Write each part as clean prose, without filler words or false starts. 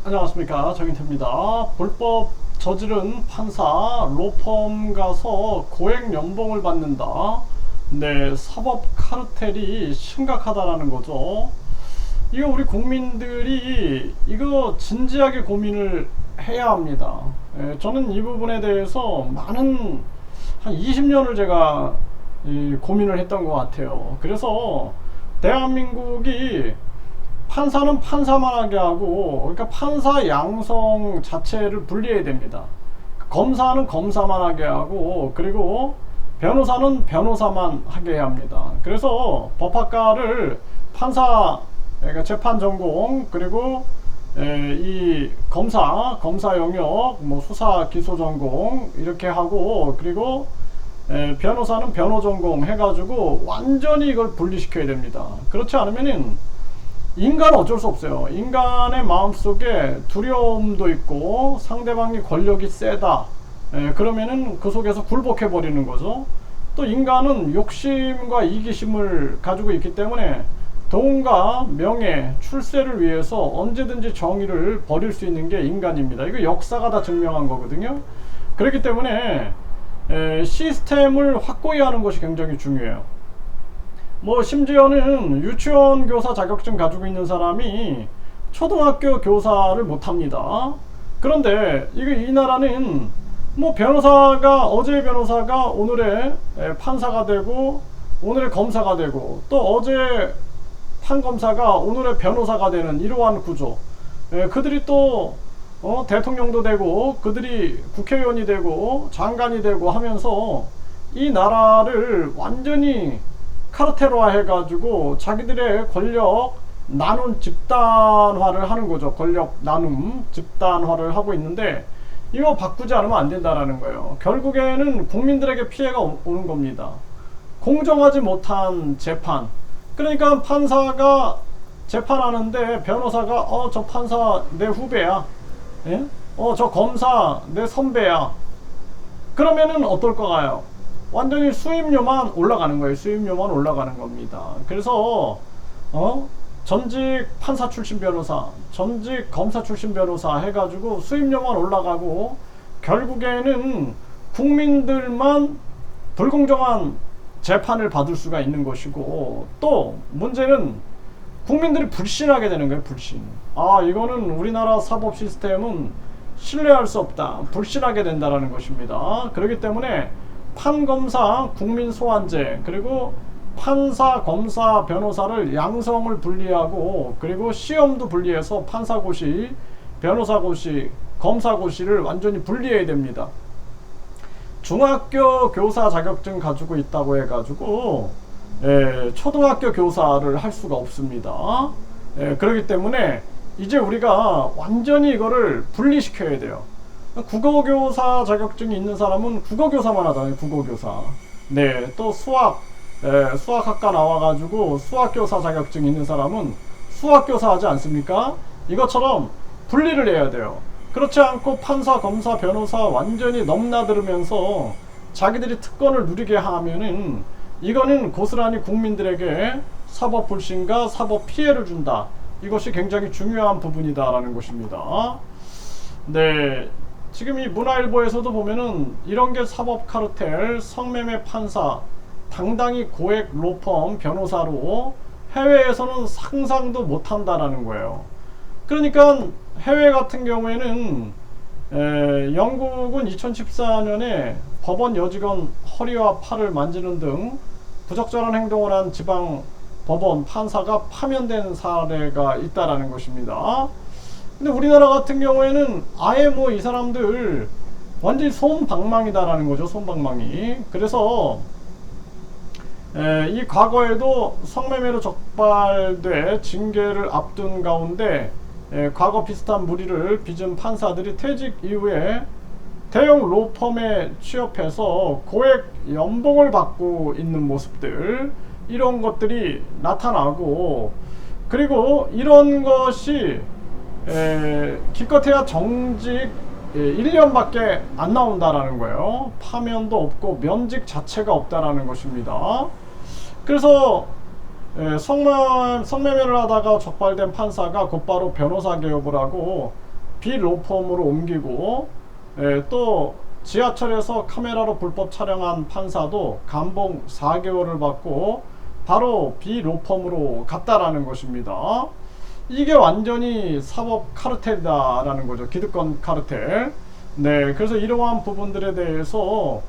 안녕하십니까, 정인태입니다. 불법 저지른 판사 로펌 가서 고액 연봉을 받는다. 네, 사법 카르텔이 심각하다라는 거죠. 이거 우리 국민들이 이거 진지하게 고민을 해야 합니다. 저는 이 부분에 대해서 많은 한 20년을 제가 고민을 했던 것 같아요. 그래서 대한민국이 판사는 판사만 하게 하고, 그러니까 판사 양성 자체를 분리해야 됩니다. 검사는 검사만 하게 하고, 그리고 변호사는 변호사만 하게 해야 합니다. 그래서 법학과를 판사, 그러니까 재판 전공, 그리고 이 검사 영역, 뭐 수사 기소 전공 이렇게 하고, 그리고 변호사는 변호 전공 해가지고 완전히 이걸 분리시켜야 됩니다. 그렇지 않으면은 인간은 어쩔 수 없어요. 인간의 마음속에 두려움도 있고 상대방이 권력이 세다. 그러면은 그 속에서 굴복해 버리는 거죠. 또 인간은 욕심과 이기심을 가지고 있기 때문에 돈과 명예, 출세를 위해서 언제든지 정의를 버릴 수 있는 게 인간입니다. 이거 역사가 다 증명한 거거든요. 그렇기 때문에 시스템을 확고히 하는 것이 굉장히 중요해요. 뭐 심지어는 유치원 교사 자격증 가지고 있는 사람이 초등학교 교사를 못합니다. 그런데 이 나라는 뭐 변호사가, 어제의 변호사가 오늘의 판사가 되고 오늘의 검사가 되고, 또 어제 판검사가 오늘의 변호사가 되는 이러한 구조. 그들이 또 대통령도 되고 그들이 국회의원이 되고 장관이 되고 하면서 이 나라를 완전히 카르텔화 해가지고 자기들의 권력 나눔 집단화를 하는 거죠. 권력 나눔 집단화를 하고 있는데, 이거 바꾸지 않으면 안 된다라는 거예요. 결국에는 국민들에게 피해가 오는 겁니다. 공정하지 못한 재판. 그러니까 판사가 재판하는데 변호사가 저 판사 내 후배야, 예? 저 검사 내 선배야. 그러면은 어떨까요? 완전히 수임료만 올라가는 거예요. 수임료만 올라가는 겁니다. 그래서 전직 판사 출신 변호사, 전직 검사 출신 변호사 해가지고 수임료만 올라가고, 결국에는 국민들만 불공정한 재판을 받을 수가 있는 것이고, 또 문제는 국민들이 불신하게 되는 거예요. 불신. 이거는 우리나라 사법 시스템은 신뢰할 수 없다, 불신하게 된다라는 것입니다. 그렇기 때문에 판검사 국민 소환제, 그리고 판사, 검사, 변호사를 양성을 분리하고, 그리고 시험도 분리해서 판사고시, 변호사고시, 검사고시를 완전히 분리해야 됩니다. 중학교 교사 자격증 가지고 있다고 해가지고 초등학교 교사를 할 수가 없습니다. 그렇기 때문에 이제 우리가 완전히 이거를 분리시켜야 돼요. 국어교사 자격증이 있는 사람은 국어교사만 하잖아요. 국어교사. 네, 또 수학학과 나와가지고 수학교사 자격증 있는 사람은 수학교사 하지 않습니까? 이것처럼 분리를 해야 돼요. 그렇지 않고 판사, 검사, 변호사 완전히 넘나들으면서 자기들이 특권을 누리게 하면은 이거는 고스란히 국민들에게 사법 불신과 사법 피해를 준다. 이것이 굉장히 중요한 부분이다라는 것입니다. 네, 지금 이 문화일보에서도 보면은 이런 게 사법 카르텔, 성매매 판사, 당당히 고액 로펌 변호사로 해외에서는 상상도 못한다라는 거예요. 그러니까 해외 같은 경우에는 영국은 2014년에 법원 여직원 허리와 팔을 만지는 등 부적절한 행동을 한 지방 법원 판사가 파면된 사례가 있다라는 것입니다. 근데 우리나라 같은 경우에는 아예 뭐 이 사람들 완전히 솜방망이다라는 거죠. 솜방망이. 그래서 이 과거에도 성매매로 적발돼 징계를 앞둔 가운데 과거 비슷한 무리를 빚은 판사들이 퇴직 이후에 대형 로펌에 취업해서 고액 연봉을 받고 있는 모습들, 이런 것들이 나타나고, 그리고 이런 것이 기껏해야 정직 1년밖에 안 나온다라는 거예요. 파면도 없고 면직 자체가 없다라는 것입니다. 그래서 성매매를 하다가 적발된 판사가 곧바로 변호사 개업을 하고 비로펌으로 옮기고, 또 지하철에서 카메라로 불법 촬영한 판사도 감봉 4개월을 받고 바로 비로펌으로 갔다라는 것입니다. 이게 완전히 사법 카르텔이다라는 거죠. 기득권 카르텔. 네, 그래서 이러한 부분들에 대해서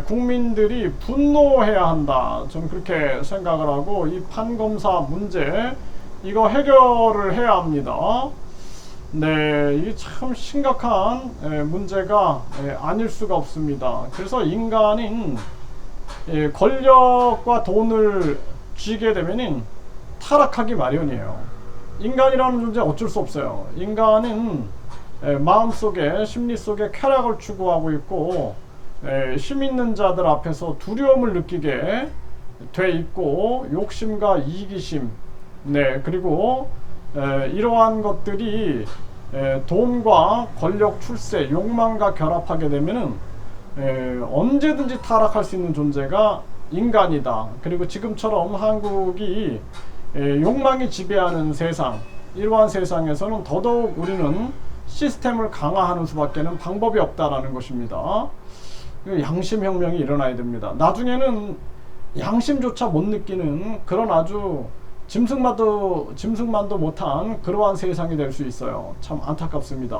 국민들이 분노해야 한다. 저는 그렇게 생각을 하고, 이 판검사 문제 이거 해결을 해야 합니다. 네, 이게 참 심각한 문제가 아닐 수가 없습니다. 그래서 인간인 권력과 돈을 쥐게 되면은 타락하기 마련이에요. 인간이라는 존재 어쩔 수 없어요. 인간은 마음속에, 심리 속에 쾌락을 추구하고 있고, 힘 있는 자들 앞에서 두려움을 느끼게 돼 있고, 욕심과 이기심, 네, 그리고 이러한 것들이 돈과 권력, 출세, 욕망과 결합하게 되면은 언제든지 타락할 수 있는 존재가 인간이다. 그리고 지금처럼 한국이 욕망이 지배하는 세상, 이러한 세상에서는 더더욱 우리는 시스템을 강화하는 수밖에는 방법이 없다라는 것입니다. 양심혁명이 일어나야 됩니다. 나중에는 양심조차 못 느끼는 그런 아주 짐승만도 못한 그러한 세상이 될 수 있어요. 참 안타깝습니다.